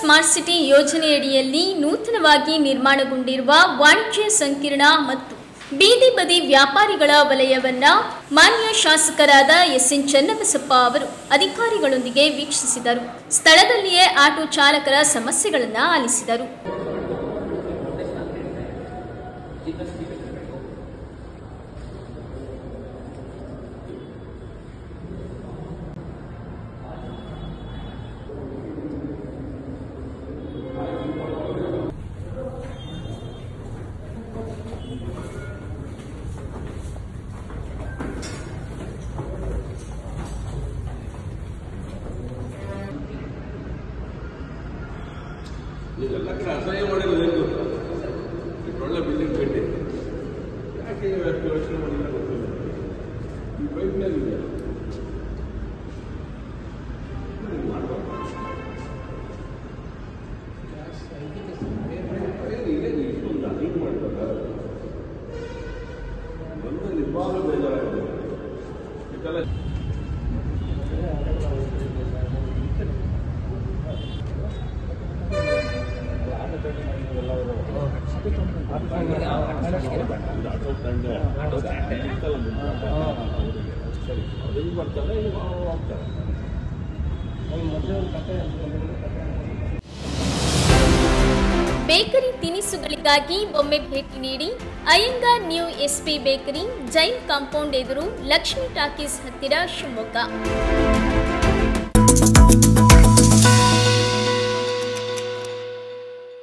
Smart city ಯೋಜನೆಯಡಿಯಲ್ಲಿ ನೂತನವಾಗಿ ನಿರ್ಮಾಣಗೊಂಡಿರುವ ವಾಣಿಜ್ಯ ಸಂಕೀರ್ಣ ಮತ್ತು ಬೀದಿ ಬದಿ ವ್ಯಾಪಾರಿಗಳ ವಲಯವನ್ನ ಮಾನ್ಯ ಶಾಸಕರಾದ ಎಸ್.ಎನ್. ಚನ್ನಬಸಪ್ಪ ಅವರು ಅಧಿಕಾರಿಗಳೊಂದಿಗೆ ವೀಕ್ಷಿಸಿದರು. ಸ್ಥಳದಲ್ಲಿಯೇ ಆಟೋ ಚಾಲಕರ ಸಮಸ್ಯೆಗಳನ್ನು ಆಲಿಸಿದರು. ಇದೆಲ್ಲ ಕಡೆ ಅಸಹ್ಯ ಮಾಡಿರೋದು ಏನು ಗೊತ್ತಾ? ಒಳ್ಳೆ ಬಿಲ್ಡಿಂಗ್ ಕಟ್ಟಿ ಯಾಕೆ ಎಷ್ಟು ಯೋಚನೆ ಮಾಡಿಲ್ಲ ಗೊತ್ತಿಲ್ಲ. ಈ ಬೈಕ್ನಲ್ಲಿ ಇದೆ ಮಾಡಬಾರ್ದು. ಇಷ್ಟೊಂದು ಹಿಂಗೆ ಮಾಡ್ತಾರೆ ಬಂದು ನಿಜವಾಗ್ಲೂ ಬೇಜಾರಾಗ್ತದೆ. ಇದೆಲ್ಲ ಬೇಕರಿ ತಿನಿಸುಗಳಿಗಾಗಿ ಒಮ್ಮೆ ಭೇಟಿ ನೀಡಿ Iyengar new SP bakery, Jain compound ಎದುರು, ಲಕ್ಷ್ಮಿ ಟಾಕೀಸ್ ಹತ್ತಿರ, ಶಿವಮೊಗ್ಗ.